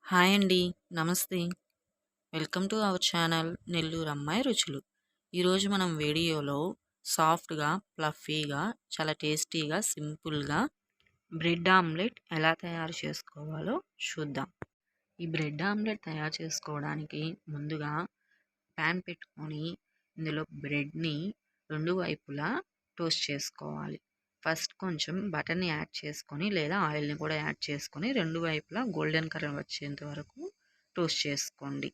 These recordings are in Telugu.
హాయ్ అండి. నమస్తే. Welcome to our channel Nellore అమ్మాయి రుచులు. ఈరోజు మనం వీడియోలో సాఫ్ట్‌గా, ఫ్లఫీగా, చాలా టేస్టీగా, సింపుల్‌గా బ్రెడ్ ఆమ్లెట్ ఎలా తయారు చేసుకోవాలో చూద్దాం. ఈ బ్రెడ్ ఆమ్లెట్ తయారు చేసుకోవడానికి ముందుగా పాన్ పెట్టుకొని ఇందులో బ్రెడ్‌ని 2 వైపులా టోస్ట్ చేసుకోవాలి. ఫస్ట్ కొంచెం బటర్‌ని యాడ్ చేసుకొని లేదా ఆయిల్‌ని కూడా యాడ్ చేసుకొని 2 వైపులా గోల్డెన్ కలర్ వచ్చేంత వరకు టోస్ట్ చేసుకోండి.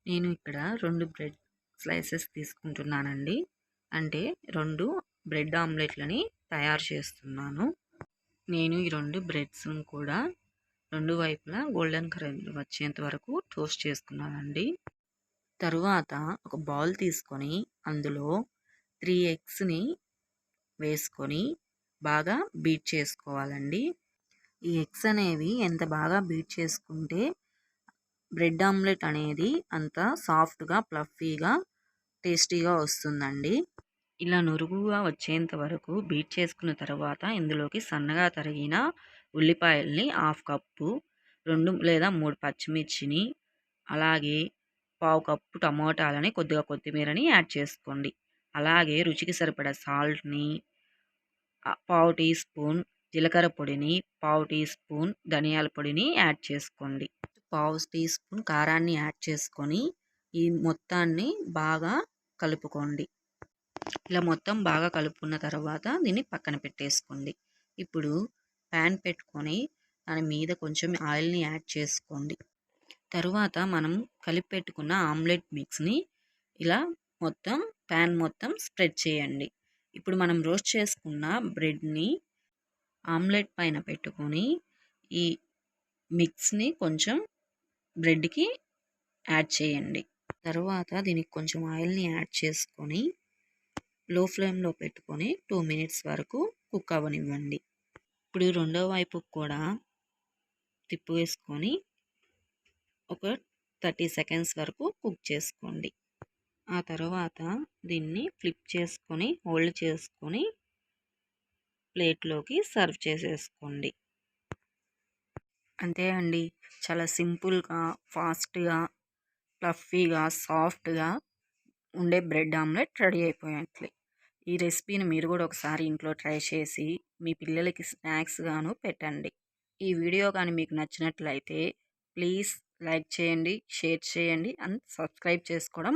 నేను ఇక్కడ 2 బ్రెడ్ స్లైసెస్ తీసుకుంటున్నానండి. అంటే 2 బ్రెడ్ ఆమ్లెట్‌లని తయారు చేస్తున్నాను. నేను ఈ 2 బ్రెడ్స్‌ని కూడా 2 వైపులా గోల్డెన్ కలర్ వచ్చేంత వరకు టోస్ట్ చేసుకున్నానండి. తరువాత ఒక బౌల్ తీసుకొని అందులో 3 ఎగ్స్‌ని వేసుకొని బాగా బీట్ చేసుకోవాలండి. ఈ ఎగ్స్ అనేవి ఎంత బాగా బీట్ చేసుకుంటే బ్రెడ్ ఆమ్లెట్ అనేది అంత సాఫ్ట్‌గా, ఫ్లఫీగా, టేస్టీగా వస్తుందండి. ఇలా నురుగుగా వచ్చేంత వరకు బీట్ చేసుకున్న తర్వాత ఇందులోకి సన్నగా తరిగిన ఉల్లిపాయల్ని హాఫ్ కప్పు, 2 లేదా 3 పచ్చిమిర్చిని, అలాగే పావు కప్పు టమోటాలని, కొద్దిగా కొత్తిమీరని యాడ్ చేసుకోండి. అలాగే రుచికి సరిపడా సాల్ట్‌ని, పావు టీ స్పూన్ జీలకర్ర పొడిని, పావు టీ స్పూన్ ధనియాల పొడిని యాడ్ చేసుకోండి. పావు టీ స్పూన్ కారాన్ని యాడ్ చేసుకొని ఈ మొత్తాన్ని బాగా కలుపుకోండి. ఇలా మొత్తం బాగా కలుపుకున్న తర్వాత దీన్ని పక్కన పెట్టేసుకోండి. ఇప్పుడు ప్యాన్ పెట్టుకొని దాని మీద కొంచెం ఆయిల్ని యాడ్ చేసుకోండి. తరువాత మనం కలిపి పెట్టుకున్న ఆమ్లెట్ మిక్స్ని ఇలా మొత్తం ప్యాన్ మొత్తం స్ప్రెడ్ చేయండి. ఇప్పుడు మనం రోస్ట్ చేసుకున్న బ్రెడ్ని ఆమ్లెట్ పైన పెట్టుకొని ఈ మిక్స్ని కొంచెం బ్రెడ్‌కి యాడ్ చేయండి. తరువాత దీనికి కొంచెం ఆయిల్‌ని యాడ్ చేసుకొని లో ఫ్లేమ్‌లో పెట్టుకొని 2 మినిట్స్ వరకు కుక్ అవ్వనివ్వండి. ఇప్పుడు రెండో వైపుకి కూడా తిప్పేసుకొని ఒక 30 సెకండ్స్ వరకు కుక్ చేసుకోండి. ఆ తర్వాత దీన్ని ఫ్లిప్ చేసుకొని హోల్డ్ చేసుకొని ప్లేట్‌లోకి సర్వ్ చేసేసుకోండి. అంతే అండి. చాలా సింపుల్‌గా, ఫాస్ట్‌గా, ఫ్లఫీగా, సాఫ్ట్‌గా ఉండే బ్రెడ్ ఆమ్లెట్ రెడీ అయిపోయినట్లే. ఈ రెసిపీని మీరు కూడా ఒకసారి ఇంట్లో ట్రై చేసి మీ పిల్లలకి స్నాక్స్‌గాను పెట్టండి. ఈ వీడియో కానీ మీకు నచ్చినట్లయితే ప్లీజ్ లైక్ చేయండి, షేర్ చేయండి అండ్ సబ్స్క్రైబ్ చేసుకోవడం